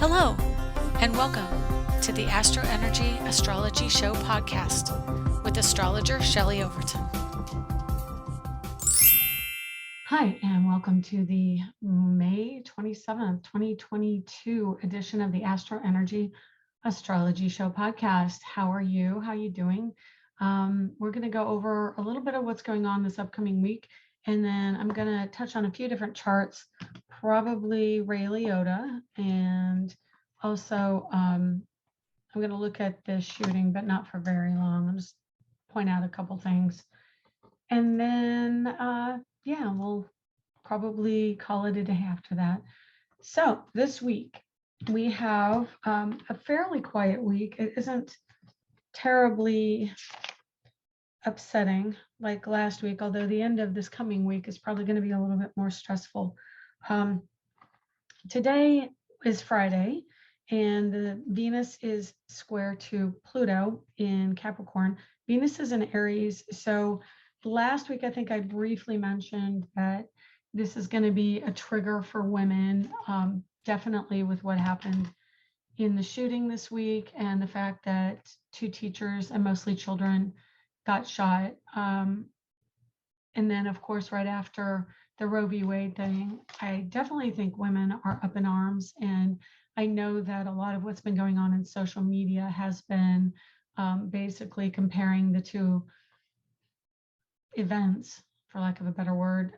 Hello, and welcome to the Astrology Show podcast with astrologer Shelley Overton. Hi, and welcome to the May 27th, 2022 edition of the Astrology Show podcast. How are you? How are you doing? We're going to go over a little bit of what's going on this upcoming week, and then I'm going to touch on a few different charts, probably Ray Liotta, and also I'm going to look at this shooting, but not for very long. I'll just point out a couple things. And then, we'll probably call it a day after that. So this week, we have a fairly quiet week. It isn't terribly upsetting like last week, although the end of this coming week is probably going to be a little bit more stressful. Today is Friday, and the Venus is square to Pluto in Capricorn. Venus is in Aries. So last week, I think I briefly mentioned that this is going to be a trigger for women, definitely with what happened in the shooting this week and the fact that 2 teachers and mostly children got shot. And then, of course, right after the Roe v. Wade thing, I definitely think women are up in arms. And I know that a lot of what's been going on in social media has been basically comparing the 2 events, for lack of a better word,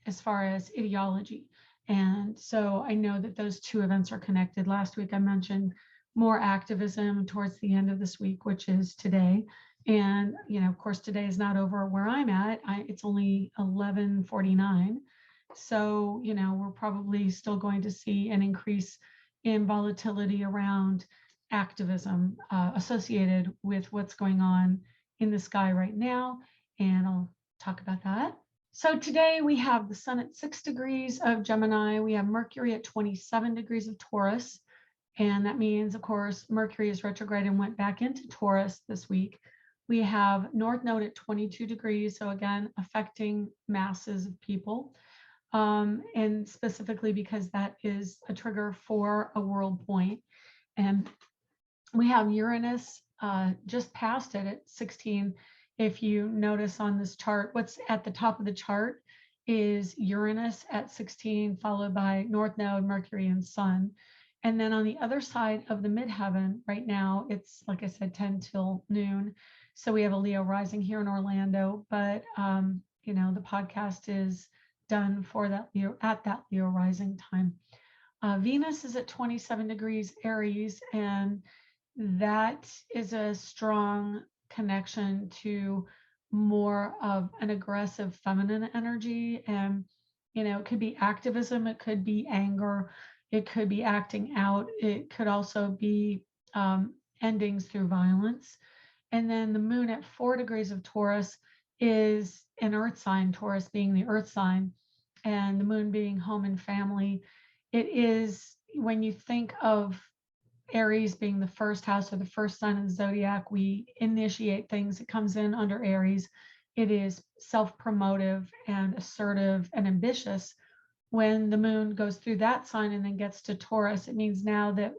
as far as ideology. And so I know that those 2 events are connected. Last week I mentioned more activism towards the end of this week, which is today. And, of course, today is not over where I'm at. It's only 11:49. So, we're probably still going to see an increase in volatility around activism associated with what's going on in the sky right now. And I'll talk about that. So today we have the sun at 6 degrees of Gemini. We have Mercury at 27 degrees of Taurus. And that means, of course, Mercury is retrograde and went back into Taurus this week. We have North Node at 22 degrees. So again, affecting masses of people. And specifically because that is a trigger for a world point. And we have Uranus just past it at 16. If you notice on this chart, what's at the top of the chart is Uranus at 16, followed by North Node, Mercury, and Sun. And then on the other side of the midheaven, right now, it's, like I said, 10 till noon. So we have a Leo rising here in Orlando, but, the podcast is done for that Leo, at that Leo rising time. Venus is at 27 degrees Aries, and that is a strong connection to more of an aggressive feminine energy. And, it could be activism, it could be anger, it could be acting out, it could also be endings through violence. And then the moon at 4 degrees of Taurus is an earth sign, Taurus being the earth sign, and the moon being home and family. It is, when you think of Aries being the first house or the first sign of the zodiac, we initiate things. It comes in under Aries. It is self-promotive and assertive and ambitious. When the moon goes through that sign and then gets to Taurus, it means now that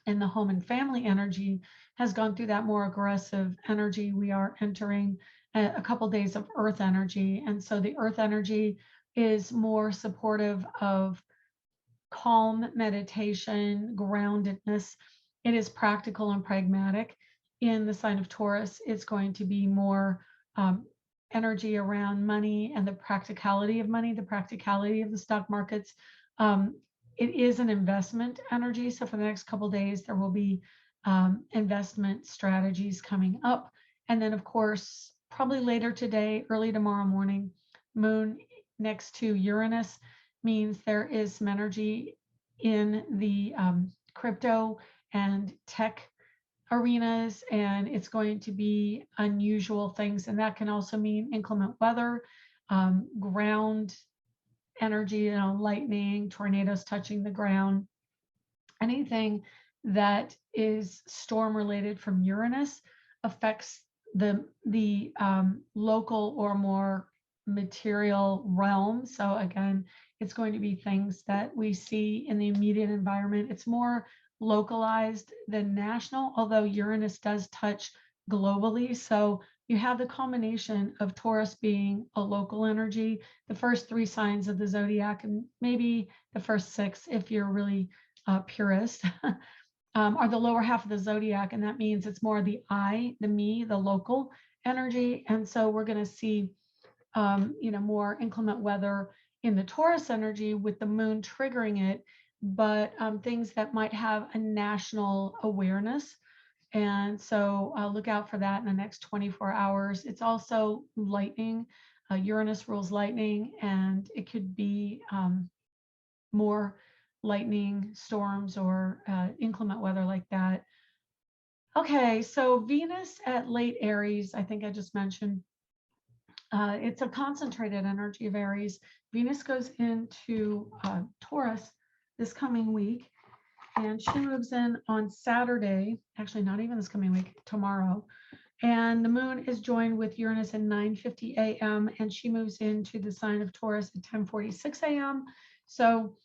in the home and family energy has gone through that more aggressive energy. We are entering a couple days of earth energy. And so the earth energy is more supportive of calm meditation, groundedness. It is practical and pragmatic. In the sign of Taurus, it's going to be more energy around money and the practicality of money, the practicality of the stock markets. It is an investment energy. So for the next couple of days, there will be investment strategies coming up. And then, of course, probably later today, early tomorrow morning, moon next to Uranus means there is some energy in the crypto and tech arenas, and it's going to be unusual things. And that can also mean inclement weather, ground energy, lightning, tornadoes touching the ground. Anything that is storm related from Uranus affects the local or more material realm. So again, It's going to be things that we see in the immediate environment. It's more localized than national, although Uranus does touch globally. So you have the combination of Taurus being a local energy, the first 3 signs of the zodiac, and maybe the first 6 if you're really purist, are the lower half of the zodiac. And that means it's more the I, the me, the local energy. And so we're going to see, more inclement weather in the Taurus energy with the moon triggering it, but things that might have a national awareness. And so look out for that in the next 24 hours. It's also lightning. Uranus rules lightning, and it could be more lightning storms or inclement weather like that. Okay, so Venus at late Aries, I think I just mentioned, it's a concentrated energy of Aries. Venus goes into Taurus this coming week, and she moves in on Saturday, actually not even this coming week, tomorrow. And the moon is joined with Uranus at 9:50 a.m. and she moves into the sign of Taurus at 10:46 a.m. So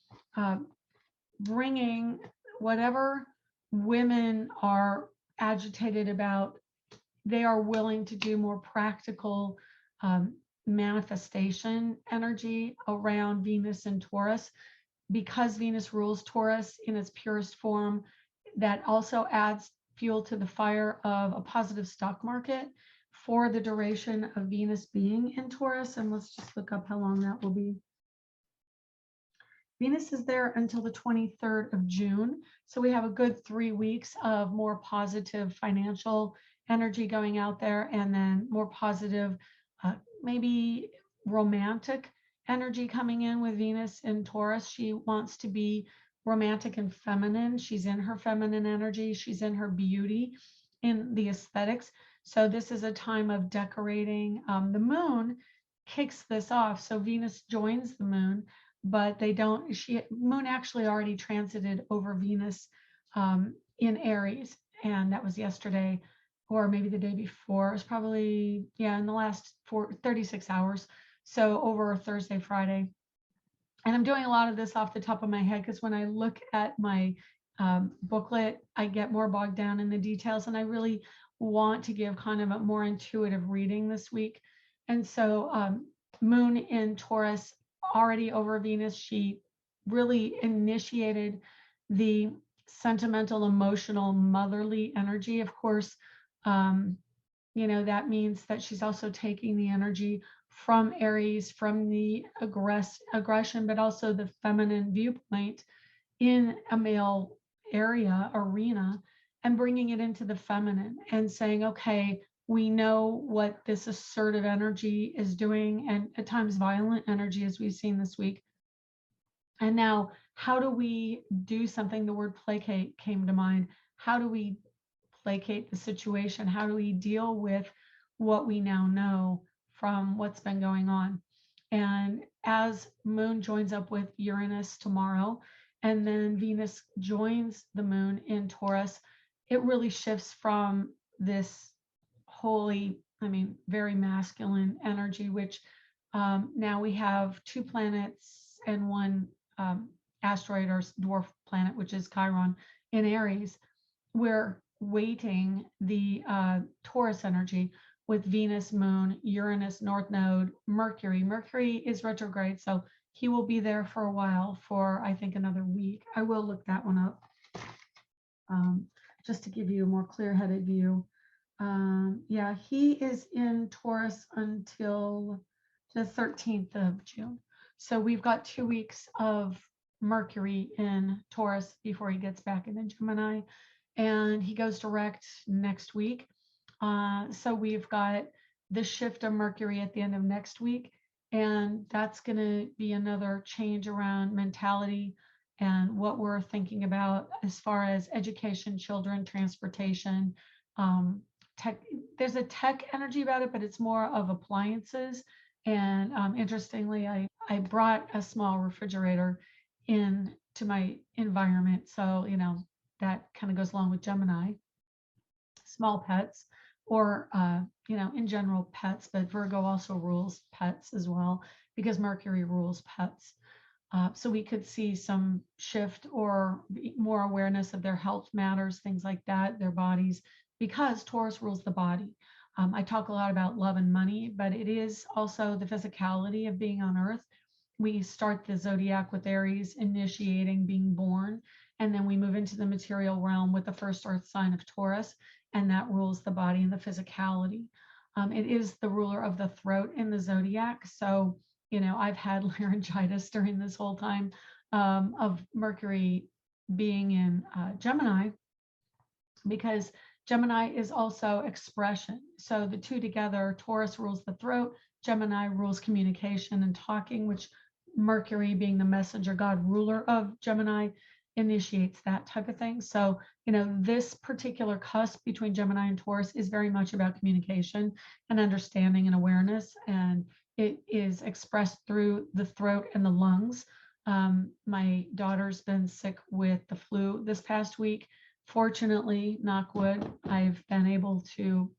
bringing whatever women are agitated about, they are willing to do more practical manifestation energy around Venus and Taurus. Because Venus rules Taurus in its purest form, that also adds fuel to the fire of a positive stock market for the duration of Venus being in Taurus. And let's just look up how long that will be. Venus is there until the 23rd of June. So we have a good 3 weeks of more positive financial energy going out there, and then more positive, maybe romantic energy coming in with Venus in Taurus. She wants to be romantic and feminine. She's in her feminine energy. She's in her beauty, in the aesthetics. So this is a time of decorating. The moon kicks this off. So Venus joins the moon, but they don't, moon actually already transited over Venus in Aries. And that was yesterday, or maybe the day before. It was probably, in the last 36 hours. So over Thursday, Friday. And I'm doing a lot of this off the top of my head, because when I look at my booklet, I get more bogged down in the details, and I really want to give kind of a more intuitive reading this week. And so moon in Taurus already over Venus, she really initiated the sentimental, emotional, motherly energy. Of course, that means that she's also taking the energy from Aries, from the aggression, but also the feminine viewpoint in a male arena, and bringing it into the feminine and saying, okay, we know what this assertive energy is doing, and at times violent energy, as we've seen this week. And now, how do we do something? The word placate came to mind. How do we placate the situation? How do we deal with what we now know from what's been going on? And as moon joins up with Uranus tomorrow, and then Venus joins the moon in Taurus, it really shifts from this holy, very masculine energy, which now we have 2 planets and 1 asteroid or dwarf planet, which is Chiron in Aries. We're weighting the Taurus energy with Venus, moon, Uranus, North Node, Mercury. Mercury is retrograde, so he will be there for a while, for I think another week. I will look that one up just to give you a more clear-headed view. He is in Taurus until the 13th of June. So we've got 2 weeks of Mercury in Taurus before he gets back into Gemini, and he goes direct next week. So we've got the shift of Mercury at the end of next week, and that's going to be another change around mentality and what we're thinking about as far as education, children, transportation, tech. There's a tech energy about it, but it's more of appliances. And interestingly, I brought a small refrigerator into my environment. So, that kind of goes along with Gemini. Small pets, or, in general pets, but Virgo also rules pets as well, because Mercury rules pets. So we could see some shift or more awareness of their health matters, things like that, their bodies, because Taurus rules the body. I talk a lot about love and money, but it is also the physicality of being on Earth. We start the zodiac with Aries, initiating, being born, and then we move into the material realm with the first Earth sign of Taurus, and that rules the body and the physicality. It is the ruler of the throat in the zodiac. So, I've had laryngitis during this whole time of Mercury being in Gemini, because Gemini is also expression. So the two together, Taurus rules the throat, Gemini rules communication and talking, which Mercury, being the messenger god ruler of Gemini, initiates that type of thing. So, this particular cusp between Gemini and Taurus is very much about communication and understanding and awareness. And it is expressed through the throat and the lungs. My daughter's been sick with the flu this past week. Fortunately, knock wood, I've been able to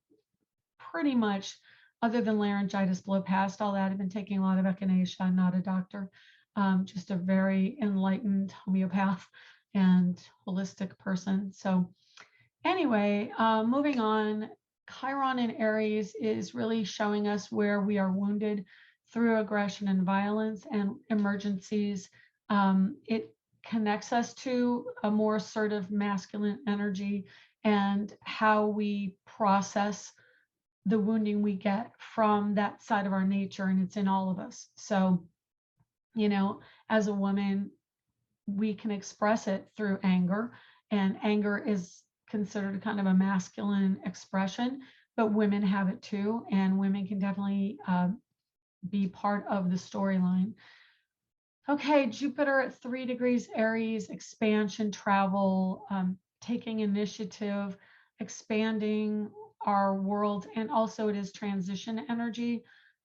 pretty much, other than laryngitis, blow past all that. I've been taking a lot of echinacea. I'm not a doctor, just a very enlightened homeopath and holistic person. So anyway, moving on, Chiron in Aries is really showing us where we are wounded through aggression and violence and emergencies. It connects us to a more assertive masculine energy and how we process the wounding we get from that side of our nature, and it's in all of us. So, as a woman, we can express it through anger, and anger is considered kind of a masculine expression, but women have it too, and women can definitely be part of the storyline. Okay, Jupiter at 3 degrees Aries, expansion, travel, taking initiative, expanding our world, and also it is transition energy.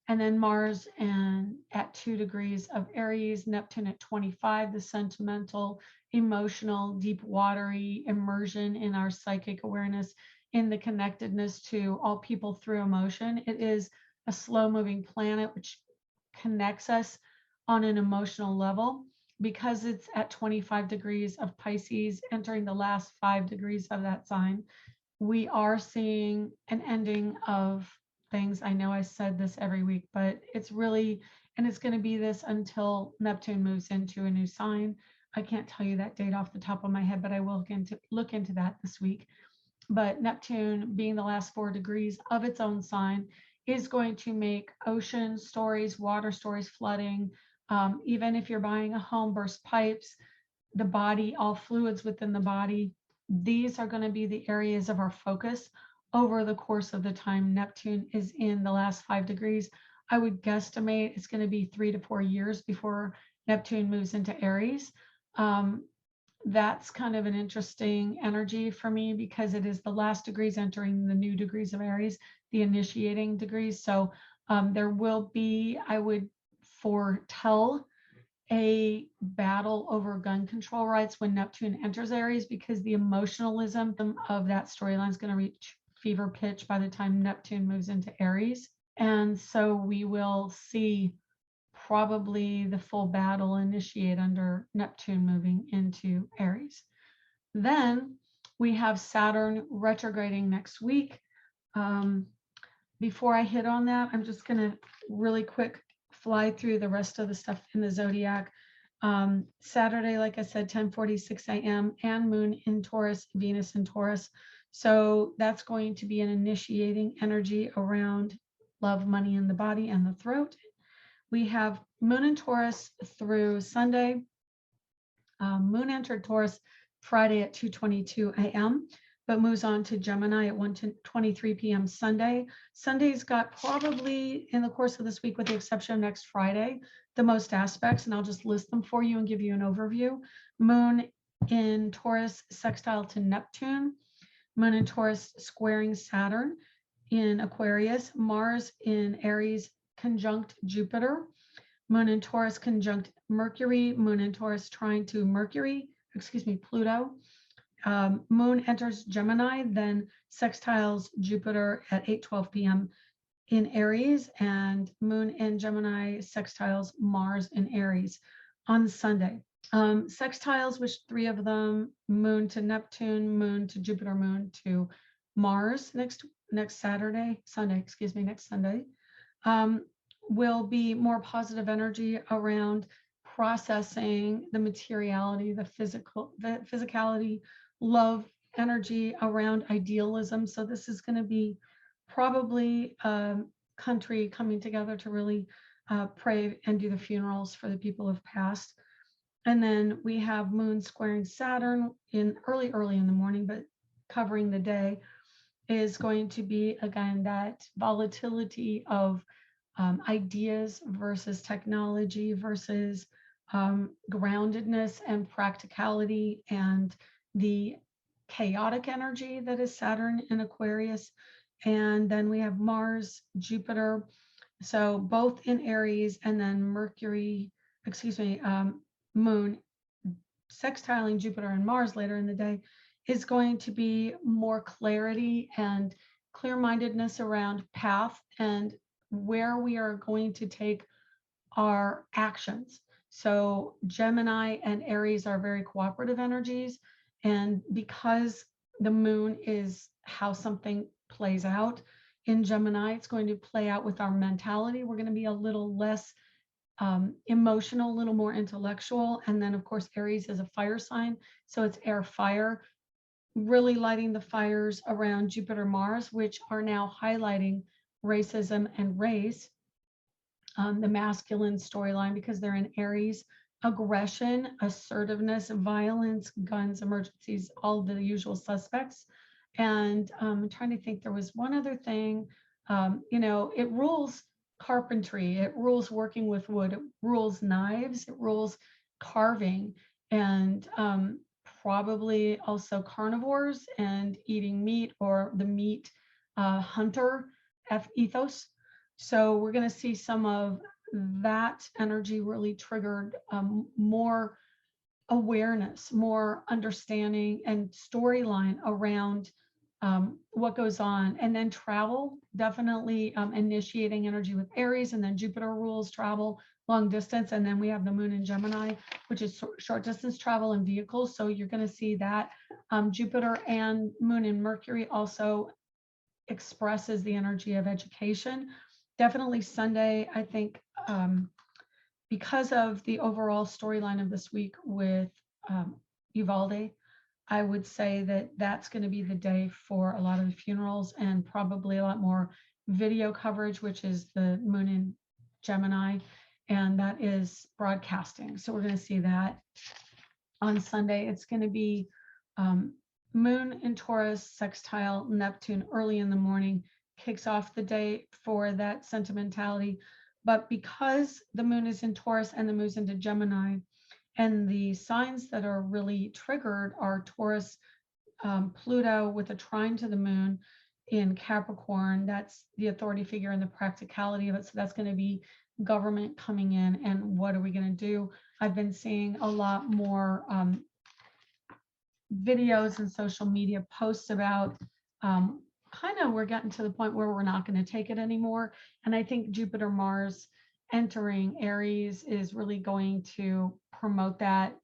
And then Mars and at 2 degrees of Aries, Neptune at 25, the sentimental, emotional, deep, watery immersion in our psychic awareness, in the connectedness to all people through emotion. It is a slow-moving planet which connects us on an emotional level, because it's at 25 degrees of Pisces, entering the last 5 degrees of that sign. We are seeing an ending of things. I know I said this every week, but it's really, and it's going to be this until Neptune moves into a new sign. I can't tell you that date off the top of my head, but I will look into that this week. But Neptune, being the last 4 degrees of its own sign, is going to make ocean stories, water stories, flooding. Even if you're buying a home, burst pipes, the body, all fluids within the body, these are going to be the areas of our focus over the course of the time Neptune is in the last 5 degrees. I would guesstimate it's going to be 3 to 4 years before Neptune moves into Aries. That's kind of an interesting energy for me, because it is the last degrees entering the new degrees of Aries, the initiating degrees. So there will be, I would foretell, a battle over gun control rights when Neptune enters Aries, because the emotionalism of that storyline is going to reach fever pitch by the time Neptune moves into Aries. And so we will see probably the full battle initiate under Neptune moving into Aries. Then we have Saturn retrograding next week. Before I hit on that, I'm just going to really quick fly through the rest of the stuff in the zodiac. Saturday, like I said, 10:46 a.m. and Moon in Taurus, Venus in Taurus. So that's going to be an initiating energy around love, money, and the body and the throat. We have Moon in Taurus through Sunday. Moon entered Taurus Friday at 2:22 a.m., but moves on to Gemini at 1:23 p.m. Sunday. Sunday's got probably, in the course of this week, with the exception of next Friday, the most aspects, and I'll just list them for you and give you an overview. Moon in Taurus sextile to Neptune. Moon in Taurus squaring Saturn in Aquarius. Mars in Aries conjunct Jupiter. Moon in Taurus conjunct Mercury. Moon in Taurus trying to Pluto. Moon enters Gemini, then sextiles Jupiter at 8:12 p.m. in Aries, and Moon in Gemini sextiles Mars in Aries. on Sunday. Sextiles, which 3 of them, moon to Neptune, moon to Jupiter, moon to Mars next Sunday, will be more positive energy around processing the materiality, the physicality, love energy around idealism. So this is going to be probably country coming together to really pray and do the funerals for the people who have passed. And then we have Moon squaring Saturn in early in the morning, but covering the day is going to be, again, that volatility of ideas versus technology versus groundedness and practicality, and the chaotic energy that is Saturn in Aquarius. And then we have Mars, Jupiter, so both in Aries, and then Moon sextiling Jupiter and Mars later in the day is going to be more clarity and clear-mindedness around path and where we are going to take our actions. So Gemini and Aries are very cooperative energies, and because the moon is how something plays out in Gemini, it's going to play out with our mentality. We're going to be a little less emotional, a little more intellectual. And then, of course, Aries is a fire sign, so it's air fire, really lighting the fires around Jupiter, Mars, which are now highlighting racism and race, the masculine storyline, because they're in Aries. Aggression, assertiveness, violence, guns, emergencies, all the usual suspects. And I'm trying to think, there was one other thing. It rules carpentry, it rules working with wood, it rules knives, it rules carving, and probably also carnivores and eating meat, or the meat hunter ethos. So we're going to see some of that energy really triggered, more awareness, more understanding, and storyline around what goes on. And then travel, definitely initiating energy with Aries, and then Jupiter rules travel, long distance. And then we have the moon in Gemini, which is short distance travel and vehicles. So you're going to see that. Jupiter and moon in Mercury also expresses the energy of education. Definitely Sunday, I think, because of the overall storyline of this week with Uvalde, I would say that that's going to be the day for a lot of the funerals, and probably a lot more video coverage, which is the moon in Gemini, and that is broadcasting. So we're going to see that on Sunday. It's going to be moon in Taurus, sextile Neptune early in the morning, kicks off the day for that sentimentality. But because the moon is in Taurus and the moon's into Gemini, and the signs that are really triggered are Taurus, Pluto with a trine to the moon in Capricorn. That's the authority figure and the practicality of it. So that's going to be government coming in, and what are we going to do? I've been seeing a lot more videos and social media posts about we're getting to the point where we're not going to take it anymore. And I think Jupiter, Mars entering Aries is really going to promote that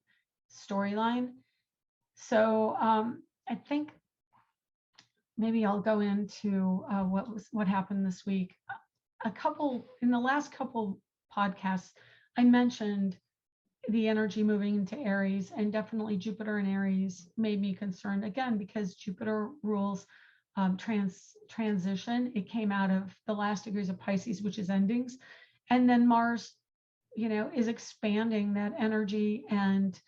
storyline. So I think maybe I'll go into what happened this week. In the last couple podcasts, I mentioned the energy moving into Aries, and definitely Jupiter in Aries made me concerned, again, because Jupiter rules transition. It came out of the last degrees of Pisces, which is endings. And then Mars, is expanding that energy. And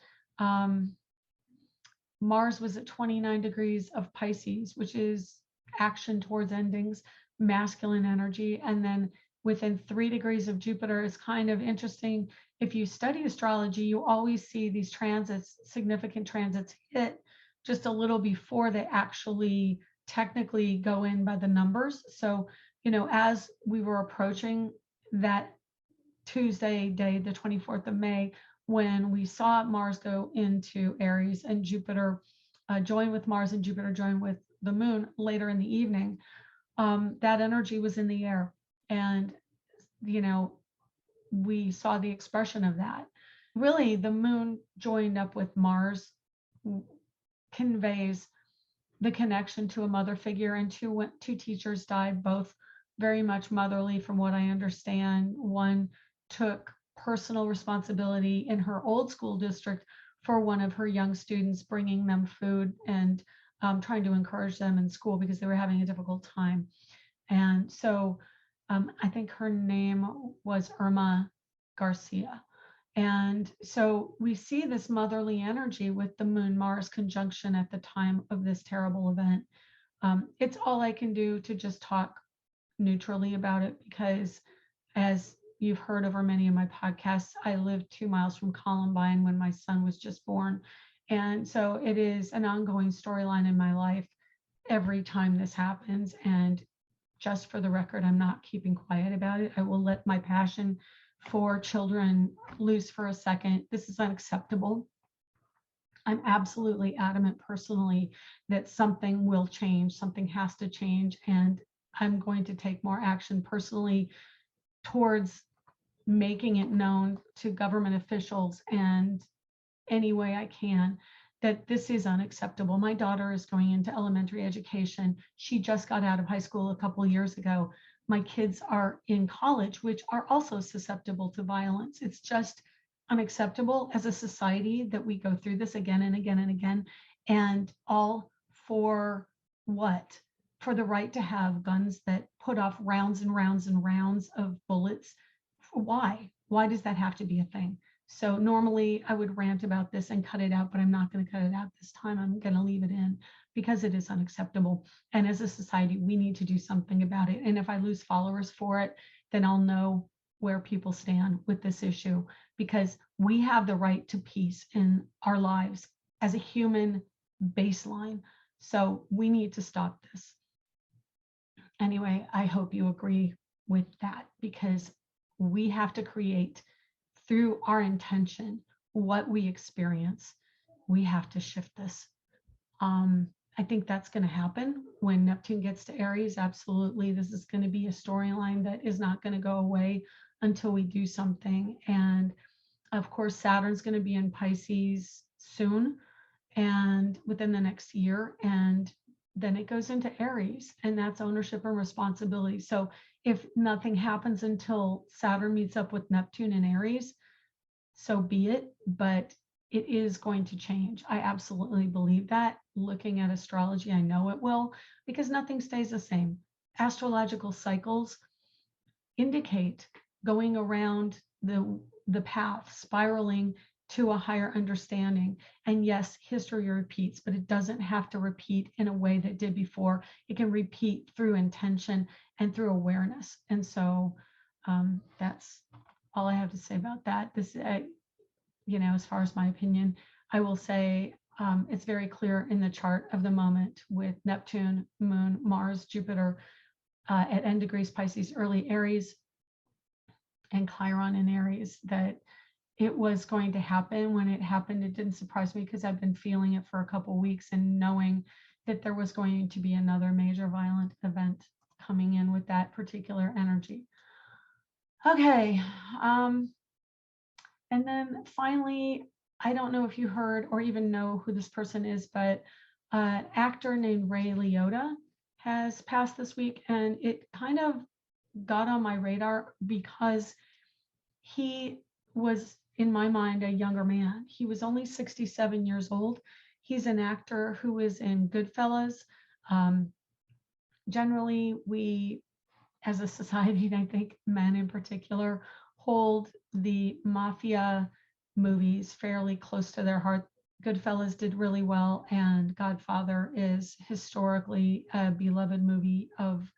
Mars was at 29 degrees of Pisces, which is action towards endings, masculine energy. And then within 3 degrees of Jupiter, is kind of interesting. If you study astrology, you always see these transits, significant transits, hit just a little before they actually technically go in by the numbers. So, as we were approaching that Tuesday day, the 24th of May, when we saw Mars go into Aries and Jupiter join with Mars and Jupiter join with the moon later in the evening, that energy was in the air. And, we saw the expression of that. really the moon joined up with Mars conveys the connection to a mother figure, and two teachers died, both very much motherly from what I understand. One took personal responsibility in her old school district for one of her young students, bringing them food and trying to encourage them in school because they were having a difficult time. And so I think her name was Irma Garcia. And so we see this motherly energy with the Moon Mars conjunction at the time of this terrible event. It's all I can do to just talk neutrally about it because, as you've heard over many of my podcasts, I lived 2 miles from Columbine when my son was just born. And so it is an ongoing storyline in my life every time this happens. And just for the record, I'm not keeping quiet about it. I will let my passion for children loose for a second. This is unacceptable. I'm absolutely adamant personally that something will change, something has to change, and I'm going to take more action personally towards making it known to government officials and any way I can that this is unacceptable. My daughter is going into elementary education. She just got out of high school a couple of years ago. My kids are in college, which are also susceptible to violence. It's just unacceptable as a society that we go through this again and again and again. And all for what? For the right to have guns that put off rounds and rounds and rounds of bullets. Why? Why does that have to be a thing? So normally I would rant about this and cut it out, but I'm not going to cut it out this time. I'm going to leave it in because it is unacceptable. And as a society, we need to do something about it. And if I lose followers for it, then I'll know where people stand with this issue, because we have the right to peace in our lives as a human baseline. So we need to stop this. Anyway, I hope you agree with that, because we have to create through our intention what we experience. We have to shift this. I think that's going to happen when Neptune gets to Aries. Absolutely. This is going to be a storyline that is not going to go away until we do something. And of course, Saturn's going to be in Pisces soon and within the next year. And then it goes into Aries, and that's ownership and responsibility. So if nothing happens until Saturn meets up with Neptune in Aries, so be it, but it is going to change. I absolutely believe that. Looking at astrology, I know it will, because nothing stays the same. Astrological cycles indicate going around the path, spiraling to a higher understanding. And yes, history repeats, but it doesn't have to repeat in a way that did before. It can repeat through intention and through awareness. And so that's all I have to say about that. This, as far as my opinion, I will say it's very clear in the chart of the moment with Neptune, Moon, Mars, Jupiter at N degrees Pisces, early Aries, and Chiron in Aries, that it was going to happen. When it happened, it didn't surprise me because I've been feeling it for a couple of weeks and knowing that there was going to be another major violent event coming in with that particular energy. Okay. And then finally, I don't know if you heard or even know who this person is, but an actor named Ray Liotta has passed this week, and it kind of got on my radar because he was, in my mind, a younger man. He was only 67 years old. He's an actor who is in Goodfellas. Generally, we, as a society, and I think men in particular, hold the mafia movies fairly close to their heart. Goodfellas did really well, and Godfather is historically a beloved movie of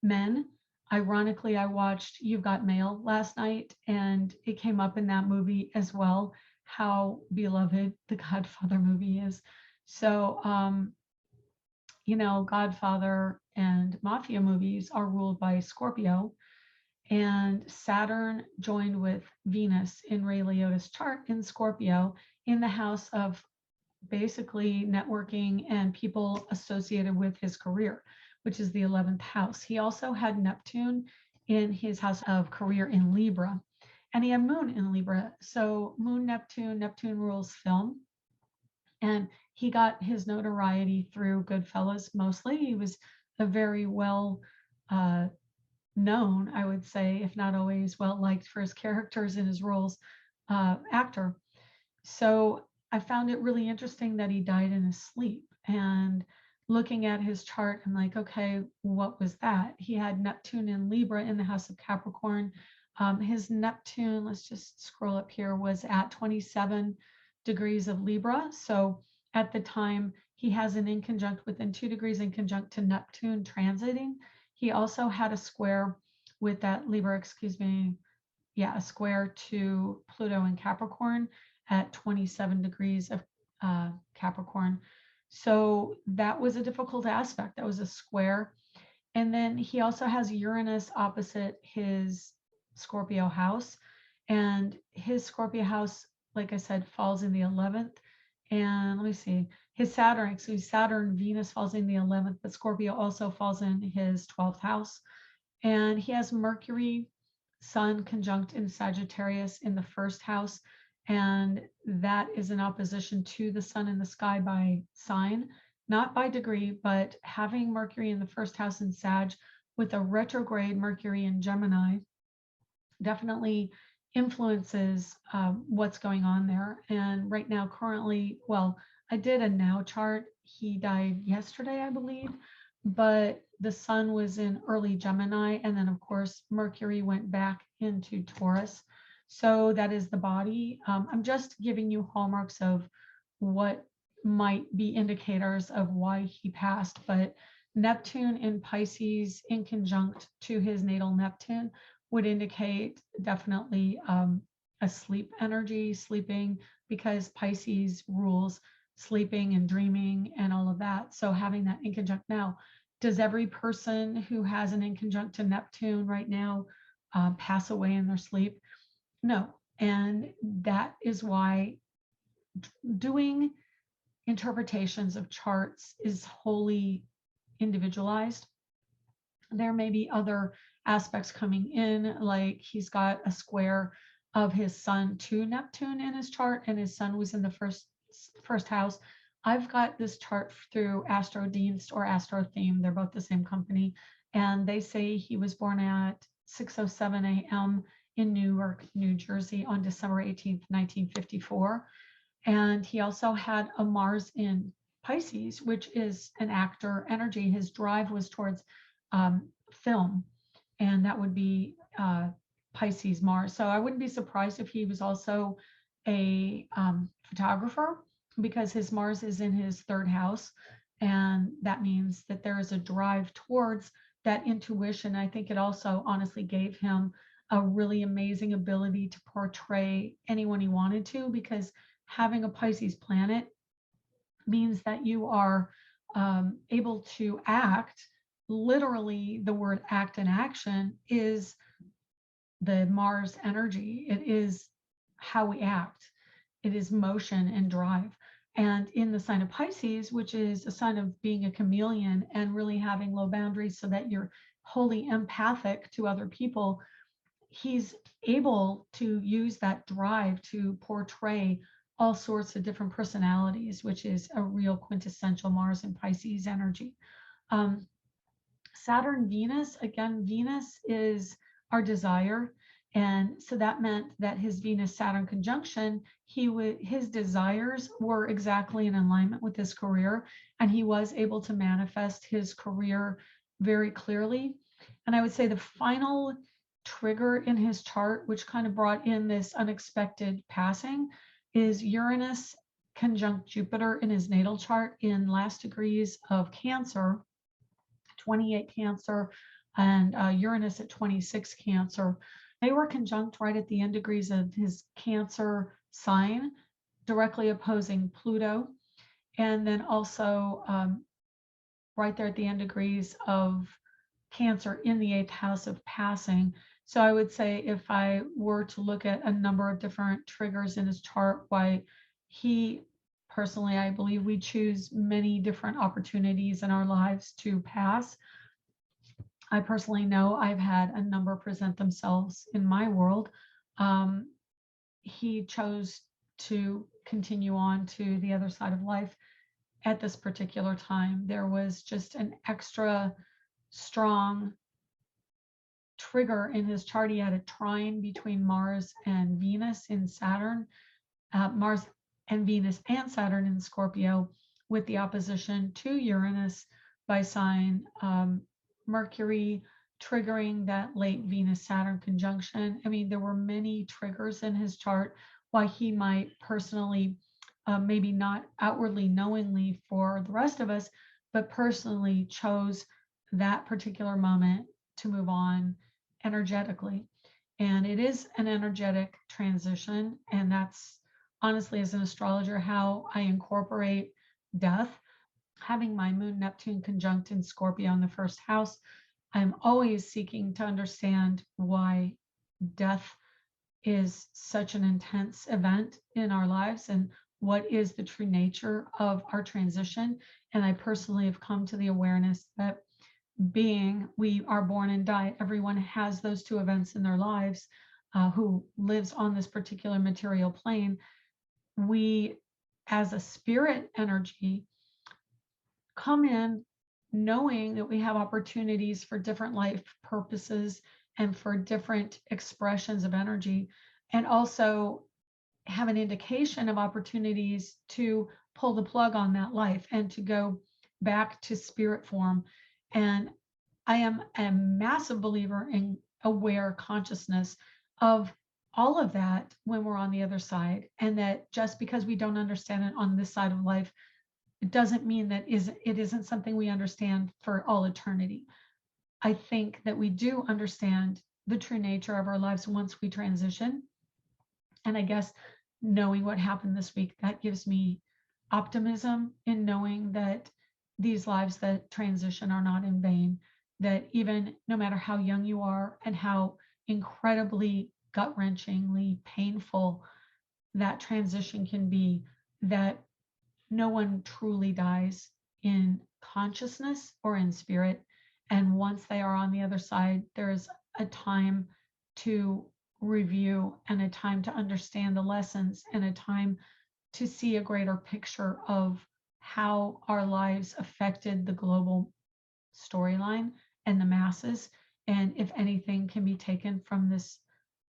men. Ironically, I watched You've Got Mail last night, and it came up in that movie as well, how beloved the Godfather movie is. So, Godfather and mafia movies are ruled by Scorpio, and Saturn joined with Venus in Ray Liotta's chart in Scorpio in the house of basically networking and people associated with his career, which is the 11th house. He also had Neptune in his house of career in Libra. And he had Moon in Libra. So Moon, Neptune rules film. And he got his notoriety through Goodfellas mostly. He was a very well known, I would say, if not always well liked for his characters and his roles, actor. So I found it really interesting that he died in his sleep. And looking at his chart, I'm like, okay, what was that? He had Neptune in Libra in the house of Capricorn. His Neptune, let's just scroll up here, was at 27 degrees of Libra. So at the time, he has an inconjunct within 2 degrees inconjunct to Neptune transiting. He also had a square with that Libra, excuse me, yeah, a square to Pluto in Capricorn at 27 degrees of Capricorn. So that was a difficult aspect. That was a square. And then he also has Uranus opposite his Scorpio house. And his Scorpio house, like I said, falls in the 11th. And let me see, his Saturn, Venus falls in the 11th, but Scorpio also falls in his 12th house. And he has Mercury, Sun conjunct in Sagittarius in the first house. And that is in opposition to the sun in the sky by sign, not by degree, but having Mercury in the first house in Sag with a retrograde Mercury in Gemini definitely influences what's going on there. And right now, currently, well, I did a now chart. He died yesterday, I believe, but the sun was in early Gemini. And then, of course, Mercury went back into Taurus. So that is the body. I'm just giving you hallmarks of what might be indicators of why he passed. But Neptune in Pisces in conjunct to his natal Neptune would indicate definitely a sleep energy, sleeping, because Pisces rules sleeping and dreaming and all of that. So having that in conjunct now, does every person who has an in conjunct to Neptune right now pass away in their sleep? No. And that is why doing interpretations of charts is wholly individualized. There may be other aspects coming in, like he's got a square of his sun to Neptune in his chart, and his sun was in the first house. I've got this chart through Astrodienst or Astro Theme. They're both the same company, and they say he was born at 6:07 a.m. in Newark, New Jersey on December 18th, 1954. And he also had a Mars in Pisces, which is an actor energy. His drive was towards film, and that would be Pisces Mars. So I wouldn't be surprised if he was also a photographer, because his Mars is in his third house, and that means that there is a drive towards that intuition. I think it also honestly gave him a really amazing ability to portray anyone he wanted to, because having a Pisces planet means that you are able to act. Literally, the word act and action is the Mars energy. It is how we act. It is motion and drive. And in the sign of Pisces, which is a sign of being a chameleon and really having low boundaries so that you're wholly empathic to other people, he's able to use that drive to portray all sorts of different personalities, which is a real quintessential Mars and Pisces energy. Saturn, Venus, again, Venus is our desire. And so that meant that his Venus Saturn conjunction, his desires were exactly in alignment with his career, and he was able to manifest his career very clearly. And I would say the final trigger in his chart, which kind of brought in this unexpected passing, is Uranus conjunct Jupiter in his natal chart in last degrees of Cancer, 28 Cancer, and Uranus at 26 Cancer. They were conjunct right at the end degrees of his Cancer sign, directly opposing Pluto, and then also right there at the end degrees of Cancer in the 8th house of passing. So I would say, if I were to look at a number of different triggers in his chart, why he personally, I believe we choose many different opportunities in our lives to pass. I personally know I've had a number present themselves in my world he chose to continue on to the other side of life at this particular time. There was just an extra strong trigger in his chart. He had a trine between Mars and Venus in Saturn, Mars and Venus and Saturn in Scorpio, with the opposition to Uranus by sign, Mercury triggering that late Venus-Saturn conjunction. I mean, there were many triggers in his chart why he might personally, maybe not outwardly knowingly for the rest of us, but personally chose that particular moment to move on energetically. And it is an energetic transition. And that's honestly, as an astrologer, how I incorporate death. Having my moon Neptune conjunct in Scorpio in the first house, I'm always seeking to understand why death is such an intense event in our lives and what is the true nature of our transition. And I personally have come to the awareness that being we are born and die, everyone has those two events in their lives, who lives on this particular material plane. We, as a spirit energy, come in knowing that we have opportunities for different life purposes and for different expressions of energy, and also have an indication of opportunities to pull the plug on that life and to go back to spirit form. And I am a massive believer in aware consciousness of all of that when we're on the other side, and that just because we don't understand it on this side of life, it doesn't mean that it isn't something we understand for all eternity. I think that we do understand the true nature of our lives once we transition. And I guess knowing what happened this week, that gives me optimism in knowing that these lives that transition are not in vain, that even no matter how young you are and how incredibly gut-wrenchingly painful that transition can be, that no one truly dies in consciousness or in spirit. And once they are on the other side, there's a time to review and a time to understand the lessons and a time to see a greater picture of how our lives affected the global storyline and the masses. And if anything can be taken from this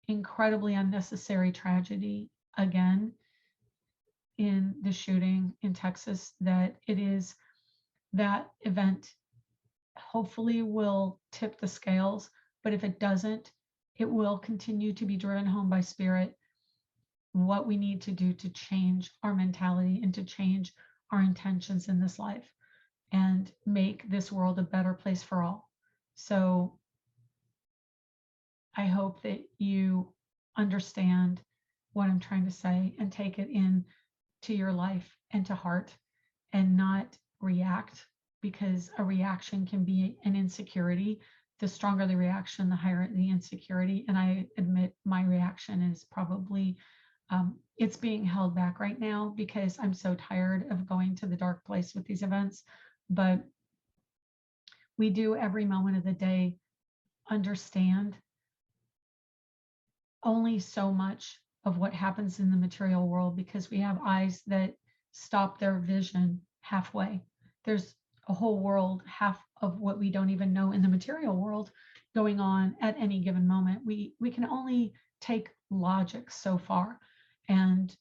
incredibly unnecessary tragedy again in the shooting in Texas, that it is that event hopefully will tip the scales. But if it doesn't, it will continue to be driven home by spirit what we need to do to change our mentality and to change our intentions in this life and make this world a better place for all. So I hope that you understand what I'm trying to say and take it in to your life and to heart, and not react, because a reaction can be an insecurity. The stronger the reaction, the higher the insecurity. And I admit my reaction is probably, it's being held back right now because I'm so tired of going to the dark place with these events. But we do every moment of the day understand only so much of what happens in the material world, because we have eyes that stop their vision halfway. There's a whole world, half of what we don't even know in the material world, going on at any given moment. We can only take logic so far. And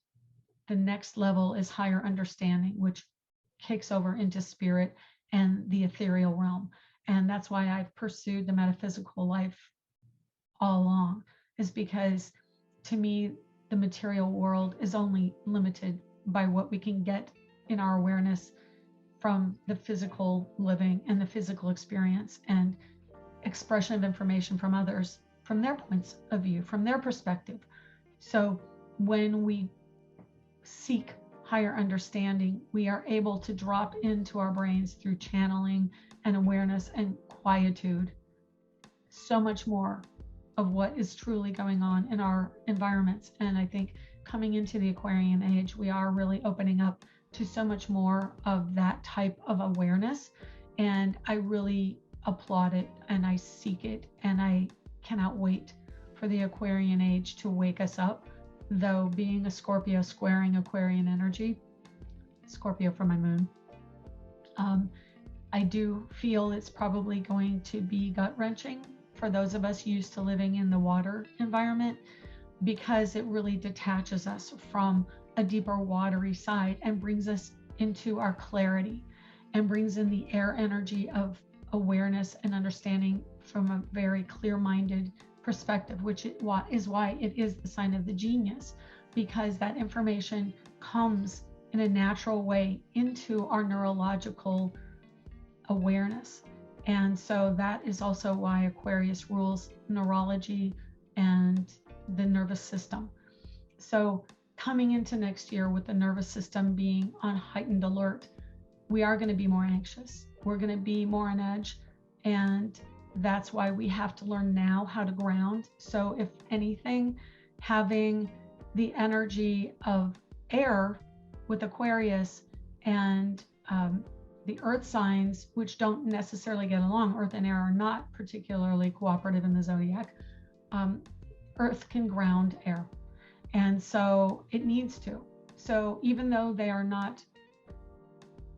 the next level is higher understanding, which kicks over into spirit and the ethereal realm. And that's why I've pursued the metaphysical life all along, is because to me, the material world is only limited by what we can get in our awareness from the physical living and the physical experience and expression of information from others, from their points of view, from their perspective. So when we seek higher understanding, we are able to drop into our brains through channeling and awareness and quietude so much more of what is truly going on in our environments. And I think coming into the Aquarian age, we are really opening up to so much more of that type of awareness. And I really applaud it and I seek it, and I cannot wait for the Aquarian age to wake us up, though being a Scorpio squaring Aquarian energy, Scorpio for my moon, I do feel it's probably going to be gut-wrenching for those of us used to living in the water environment, because it really detaches us from a deeper watery side and brings us into our clarity and brings in the air energy of awareness and understanding from a very clear-minded perspective, which is why it is the sign of the genius, because that information comes in a natural way into our neurological awareness. And so that is also why Aquarius rules neurology and the nervous system. So coming into next year with the nervous system being on heightened alert, we are going to be more anxious. We're going to be more on edge. And that's why we have to learn now how to ground. So if anything, having the energy of air with Aquarius and the earth signs, which don't necessarily get along, earth and air are not particularly cooperative in the zodiac. Earth can ground air. And so it needs to. So even though they are not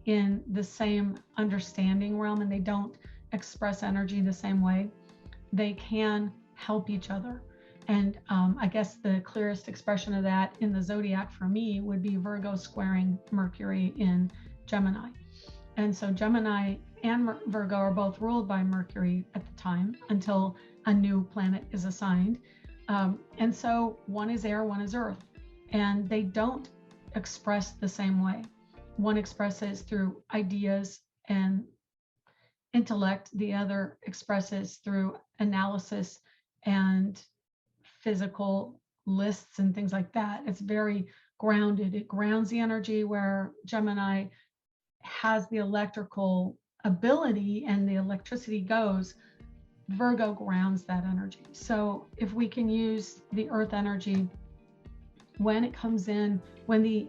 in the same understanding realm and they don't express energy the same way, they can help each other. And I guess the clearest expression of that in the zodiac for me would be Virgo squaring Mercury in Gemini. And so Gemini and Virgo are both ruled by Mercury at the time until a new planet is assigned. And so one is air, one is earth, and they don't express the same way. One expresses through ideas and intellect, the other expresses through analysis and physical lists and things like that. It's very grounded. It grounds the energy, where Gemini has the electrical ability and the electricity goes. Virgo grounds that energy. So if we can use the earth energy when it comes in, when the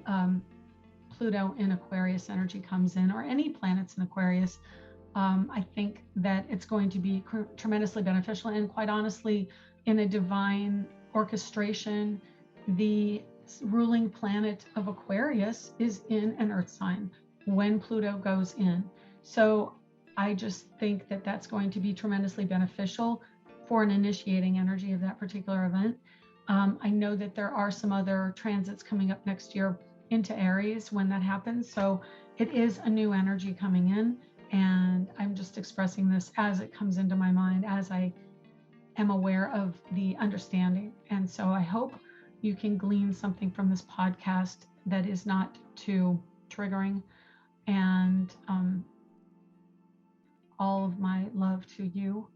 Pluto in Aquarius energy comes in, or any planets in Aquarius, I think that it's going to be tremendously beneficial. And quite honestly, in a divine orchestration, the ruling planet of Aquarius is in an earth sign when Pluto goes in. So I just think that that's going to be tremendously beneficial for an initiating energy of that particular event. I know that there are some other transits coming up next year into Aries when that happens. So it is a new energy coming in, and I'm just expressing this as it comes into my mind, as I am aware of the understanding. And so I hope you can glean something from this podcast that is not too triggering. And all of my love to you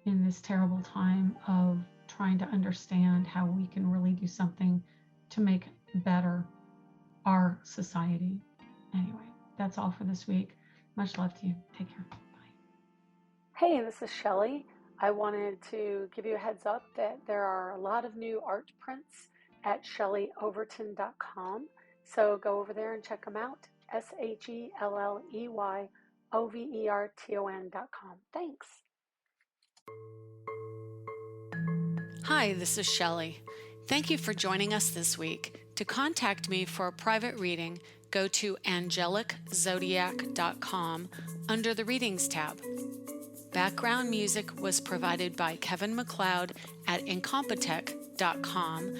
in this terrible time of trying to understand how we can really do something to make better our society. Anyway, that's all for this week. Much love to you. Take care. Bye. Hey, this is Shelley. I wanted to give you a heads up that there are a lot of new art prints at shelleyoverton.com. So go over there and check them out. SHELLEYOVERTON.com. Thanks. Hi, this is Shelley. Thank you for joining us this week. To contact me for a private reading, go to angeliczodiac.com under the Readings tab. Background music was provided by Kevin MacLeod at incompetech.com.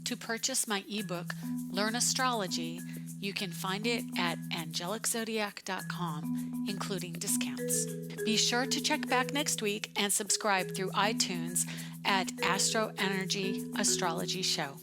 To purchase my ebook, Learn Astrology, you can find it at angeliczodiac.com, including discounts. Be sure to check back next week and subscribe through iTunes at Astro Energy Astrology Show.